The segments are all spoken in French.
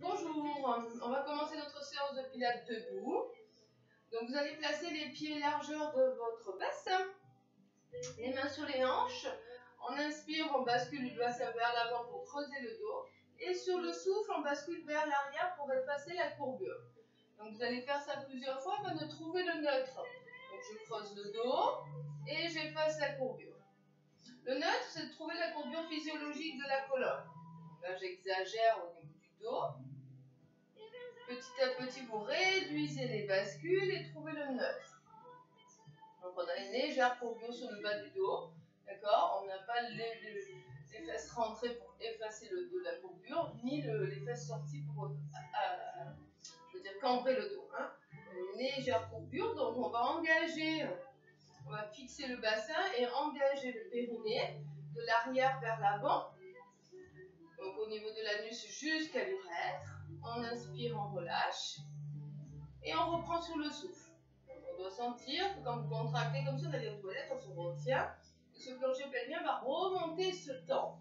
Bonjour, on va commencer notre séance de pilates debout. Donc vous allez placer les pieds largeur de votre bassin, les mains sur les hanches. On inspire, on bascule le bassin vers l'avant pour creuser le dos. Et sur le souffle, on bascule vers l'arrière pour effacer la courbure. Donc vous allez faire ça plusieurs fois afin de trouver le neutre. Donc je creuse le dos et j'efface la courbure. Le neutre, c'est de trouver la courbure physiologique de la colonne. Donc là, j'exagère au niveau du dos. Petit à petit, vous réduisez les bascules et trouvez le neutre. Donc on a une légère courbure sur le bas du dos. D'accord? On n'a pas les fesses rentrées pour effacer le dos de la courbure, ni les fesses sorties pour camber le dos. Hein? Une légère courbure, donc on va engager, on va fixer le bassin et engager le périnée de l'arrière vers l'avant. Donc au niveau de l'anus jusqu'à l'urètre. On inspire, on relâche. Et on reprend sur le souffle. Donc on doit sentir que quand vous contractez comme ça, vous allez aux toilettes, on se retient. Et ce plancher pelvien va remonter, se tendre.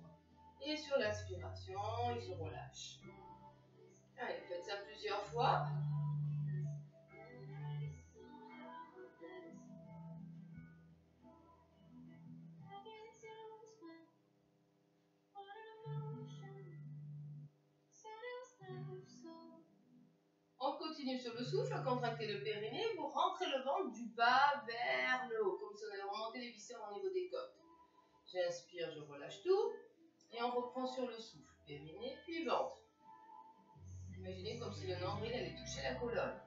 Et sur l'inspiration, il se relâche. Allez, faites ça plusieurs fois. On continue sur le souffle, contractez le périnée, vous rentrez le ventre du bas vers le haut, comme si on allait remonter les viscères au niveau des côtes. J'inspire, je relâche tout, et on reprend sur le souffle, périnée puis ventre. Imaginez comme si le nombril allait toucher la colonne.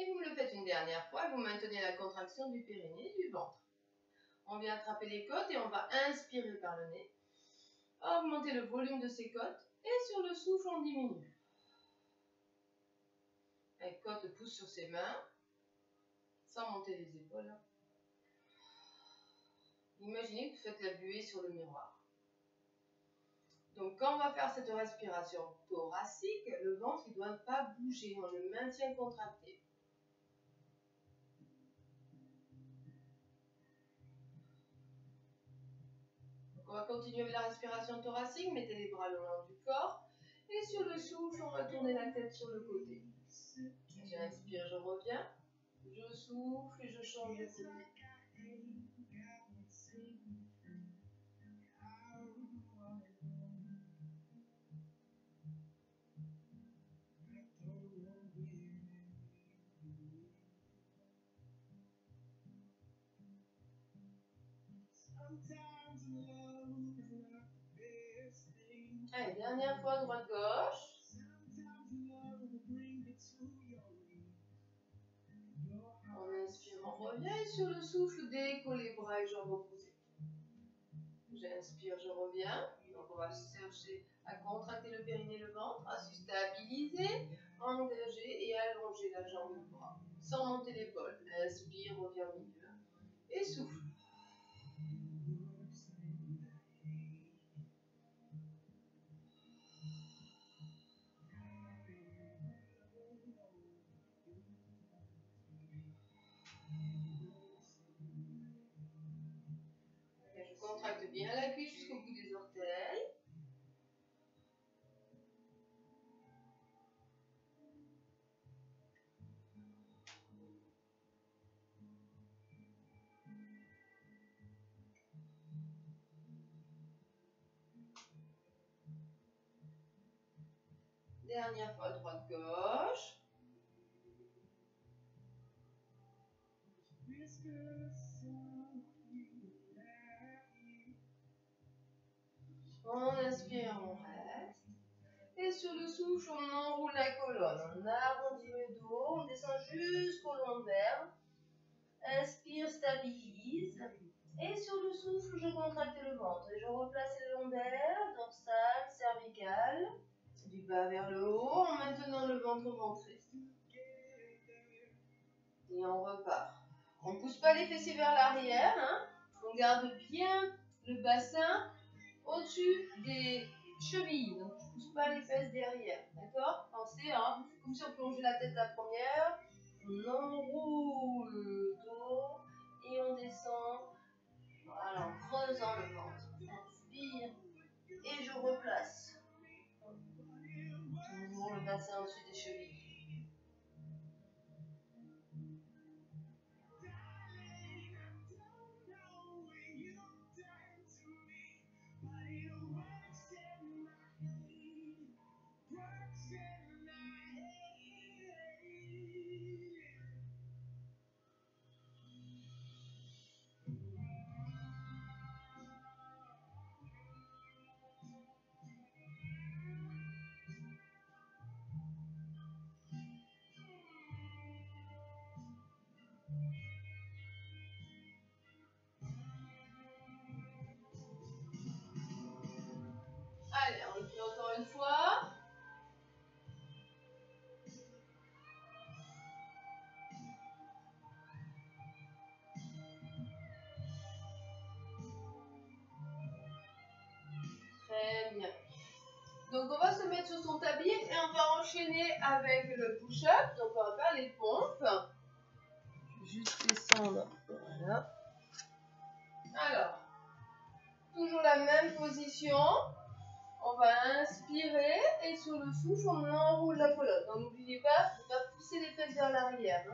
Et vous me le faites une dernière fois, vous maintenez la contraction du périnée et du ventre. On vient attraper les côtes et on va inspirer par le nez. Augmenter le volume de ces côtes et sur le souffle, on diminue. Les côtes poussent sur ses mains, sans monter les épaules. Imaginez que vous faites la buée sur le miroir. Donc quand on va faire cette respiration thoracique, le ventre ne doit pas bouger, on le maintient contracté. On va continuer avec la respiration thoracique, mettez les bras le long du corps et sur le souffle, on va tourner la tête sur le côté. J'inspire, je reviens, je souffle et je change de côté. Allez, dernière fois, droite-gauche. On inspire, on revient et sur le souffle, décollez les bras et jambes opposées. J'inspire, je reviens. Donc on va chercher à contracter le périnée, le ventre, à se stabiliser, engager et allonger la jambe et le bras, sans monter l'épaule. Inspire, reviens au milieu et souffle. Je contracte bien la cuisse jusqu'au bout des orteils. Dernière fois, droite-gauche. On inspire, on reste. Et sur le souffle, on enroule la colonne. On arrondit le dos, on descend jusqu'au lombaire. Inspire, stabilise. Et sur le souffle, je contracte le ventre. Et je replace le lombaire, dorsal, cervical. Du bas vers le haut, en maintenant le ventre rentré. Et on repart. On ne pousse pas les fessiers vers l'arrière. Hein. On garde bien le bassin au-dessus des cheville. Donc je ne pousse pas les fesses derrière. D'accord? Pensez, hein, comme si on plongeait la tête la première. On enroule le dos et on descend. Voilà, en creusant le ventre. Inspire et je replace. Toujours le bassin au-dessus des chevilles. Allez, on le fait encore une fois. Très bien. Donc on va se mettre sur son tablier et on va enchaîner avec le push-up. Donc on va faire les pompes. Je vais juste descendre. Voilà. Alors, toujours la même position. On va inspirer et sur le souffle, on enroule la colonne. Donc n'oubliez pas de ne pas pousser les fesses vers l'arrière.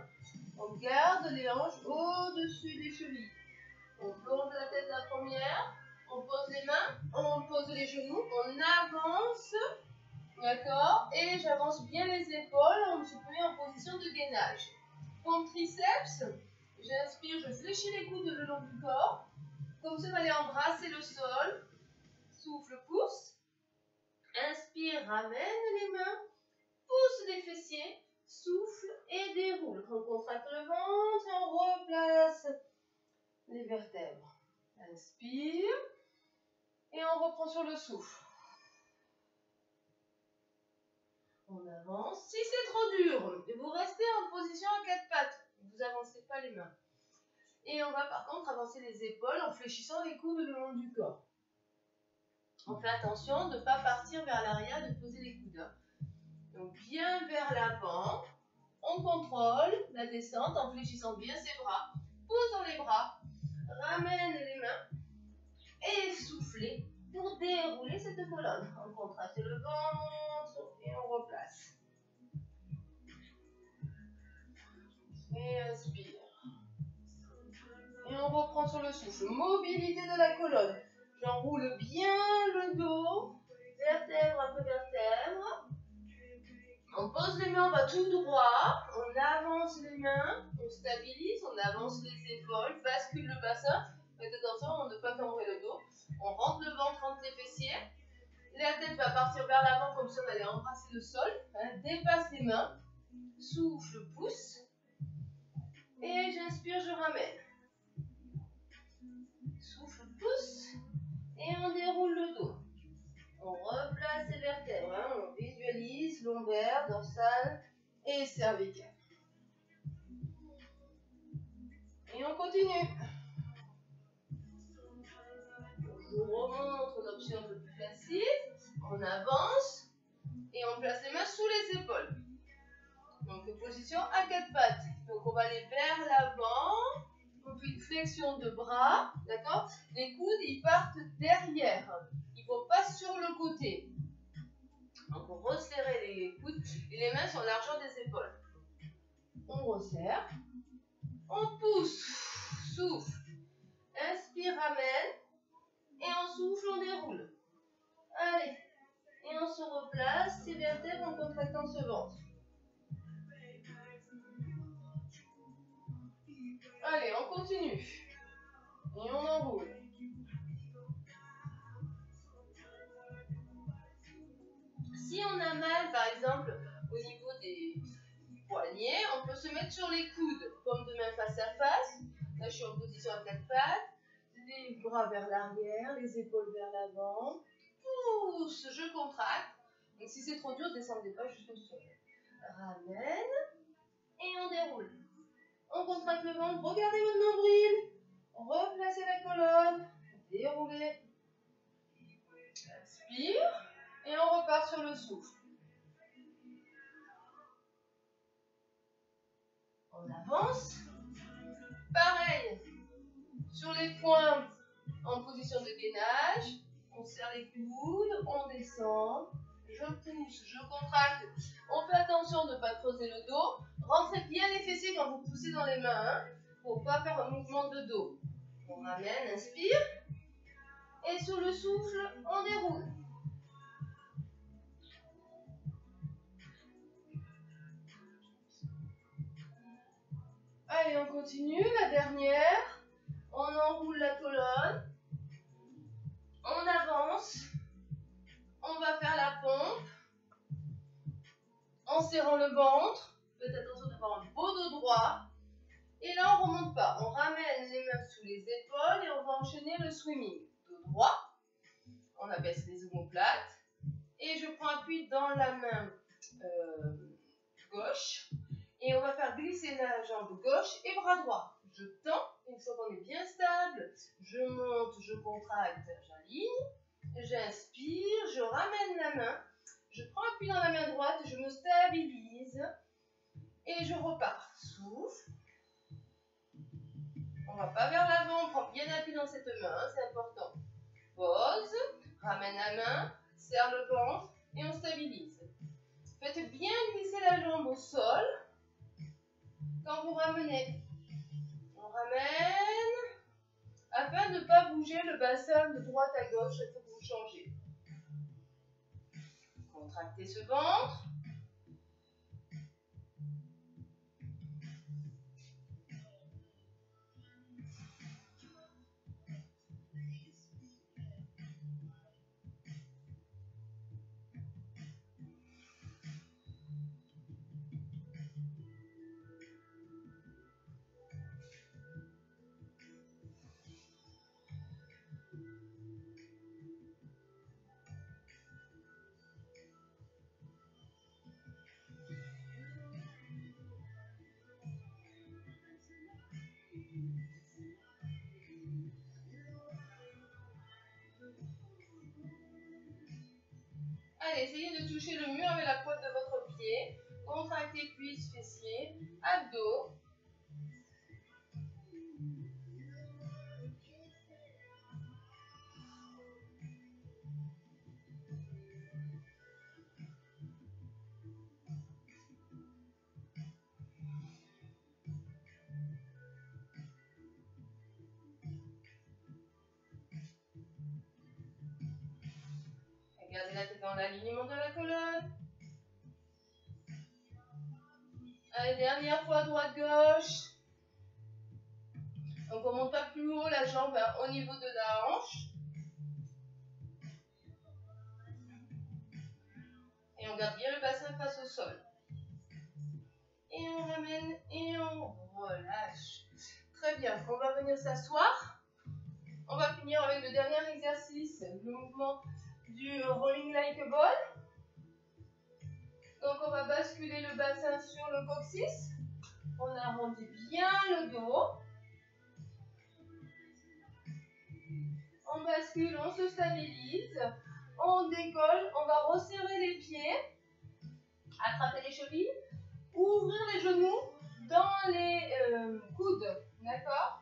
On garde les hanches au-dessus des chevilles. On plonge la tête la première, on pose les mains, on pose les genoux, on avance, d'accord? Et j'avance bien les épaules, on se met en position de gainage. Pompe triceps, j'inspire, je fléchis les coudes le long du corps. Comme ça, vous allez embrasser le sol. Souffle, pousse. Inspire, ramène les mains, pousse les fessiers, souffle et déroule. On contracte le ventre et on replace les vertèbres. Inspire et on reprend sur le souffle. On avance. Si c'est trop dur, vous restez en position à quatre pattes. Vous n'avancez pas les mains. Et on va par contre avancer les épaules en fléchissant les coudes le long du corps. On fait attention de ne pas partir vers l'arrière, de poser les coudes. Donc bien vers l'avant. On contrôle la descente en fléchissant bien ses bras. Posons les bras. Ramène les mains. Et soufflez pour dérouler cette colonne. On contracte le ventre et on replace. Et inspire. Et on reprend sur le souffle. Mobilité de la colonne. J'enroule bien le dos. Vertèbre après vertèbre. On pose les mains, on va tout droit. On avance les mains. On stabilise. On avance les épaules. Bascule le bassin. Faites attention à ne pas cambrer le dos. On rentre le ventre entre les fessiers. La tête va partir vers l'avant comme si on allait embrasser le sol. Dépasse les mains. Souffle, pousse. Et j'inspire, je ramène. Souffle, pousse. Et on déroule le dos. On replace les vertèbres. On visualise lombaire, dorsale et cervicale. Et on continue. Je vous remontre une option un peu plus classique. On avance et on place les mains sous les épaules. Donc position à quatre pattes. Donc on va aller vers l'avant. On fait une flexion de bras. D'accord? Les coudes ils partent derrière. Ils ne vont pas sur le côté. Donc on resserre les coudes et les mains sur la largeur des épaules. On resserre. On pousse. Souffle. Inspire, ramène. Et on souffle, on déroule. Allez. Et on se replace, ces vertèbres en contractant ce ventre. Allez, on continue. Et on enroule. Si on a mal, par exemple, au niveau des poignets, on peut se mettre sur les coudes, comme de main face à face. Là, je suis en position à quatre pattes. Les bras vers l'arrière, les épaules vers l'avant. Pousse, je contracte. Donc si c'est trop dur, descendez pas jusqu'au sol. Ramène et on déroule. On contracte le ventre, regardez votre nombril. Replacez la colonne, déroulez. Inspire sur le souffle. On avance. Pareil, sur les points en position de gainage. On serre les coudes, on descend. Je pousse, je contracte. On fait attention de ne pas creuser le dos. Rentrez bien les fessiers quand vous poussez dans les mains, pour ne pas faire un mouvement de dos. On ramène, inspire. Et sur le souffle, on déroule. Allez, on continue. La dernière. On enroule la colonne. On avance. On va faire la pompe. En serrant le ventre. Faites attention d'avoir un beau dos droit. Et là, on ne remonte pas. On ramène les mains sous les épaules et on va enchaîner le swimming. Dos droit. On abaisse les omoplates. Et je prends appui dans la main gauche. Et on va faire glisser la jambe gauche et bras droit. Je tends. Une fois qu'on est bien stable, je monte, je contracte, j'aligne. J'inspire, je ramène la main. Je prends appui dans la main droite, je me stabilise. Et je repars. Souffle. On ne va pas vers l'avant, on prend bien appui dans cette main, c'est important. Pose, ramène la main, serre le ventre et on stabilise. Faites bien glisser la jambe au sol. Quand vous ramenez, on ramène afin de ne pas bouger le bassin de droite à gauche chaque fois que vous changez. Contractez ce ventre. Allez, essayez de toucher le mur avec la pointe de votre pied. Contractez cuisses, fessiers, abdos. Gardez la tête dans l'alignement de la colonne. Allez, dernière fois, droite-gauche. Donc on ne monte pas plus haut, la jambe au niveau de la hanche. Et on garde bien le bassin face au sol. Et on ramène et on relâche. Très bien, on va venir s'asseoir. On va finir avec le dernier exercice, le mouvement du rolling like a ball. Donc on va basculer le bassin sur le coccyx. On arrondit bien le dos. On bascule, on se stabilise. On décolle, on va resserrer les pieds. Attraper les chevilles. Ouvrir les genoux dans les coudes. D'accord?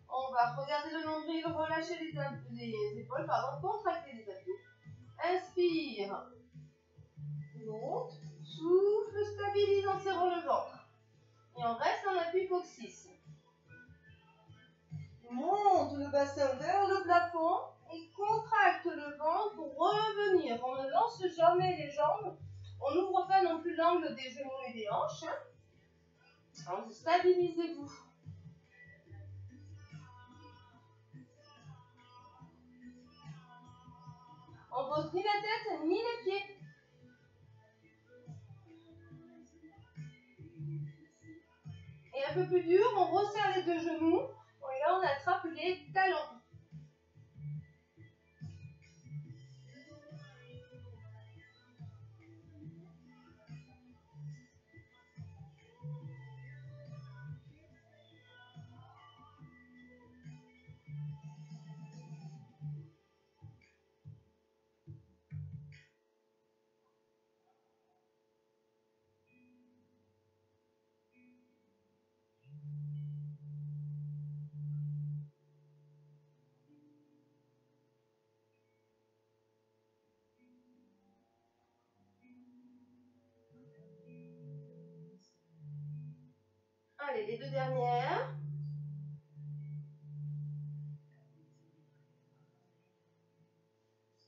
On va regarder le nombril, relâcher les épaules, contracter les abdos. Inspire. Monte. Souffle, stabilise en serrant le ventre. Et on reste en appui coccyx. Monte le bassin vers le plafond et contracte le ventre pour revenir. On ne lance jamais les jambes. On n'ouvre pas non plus l'angle des genoux et des hanches. Alors, stabilisez-vous. On ne pose ni la tête ni les pieds. Et un peu plus dur, on resserre les deux genoux. Et là, on attrape les talons. Allez, les deux dernières.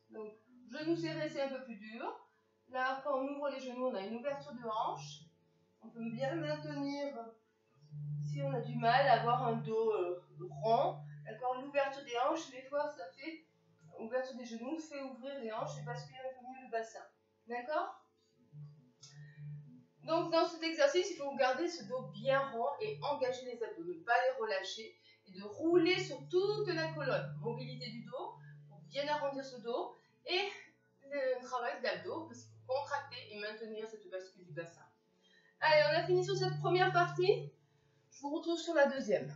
Donc, genoux serrés, c'est un peu plus dur. Là, quand on ouvre les genoux, on a une ouverture de hanche. On peut bien maintenir si on a du mal à avoir un dos rond. D'accord, l'ouverture des hanches, des fois, ça fait, ouverture des genoux fait ouvrir les hanches et basculer un peu mieux le bassin. D'accord? Donc, dans cet exercice, il faut garder ce dos bien rond et engager les abdos, ne pas les relâcher et de rouler sur toute la colonne. Mobilité du dos pour bien arrondir ce dos et le travail d'abdos parce qu'il faut contracter et maintenir cette bascule du bassin. Allez, on a fini sur cette première partie. Je vous retrouve sur la deuxième.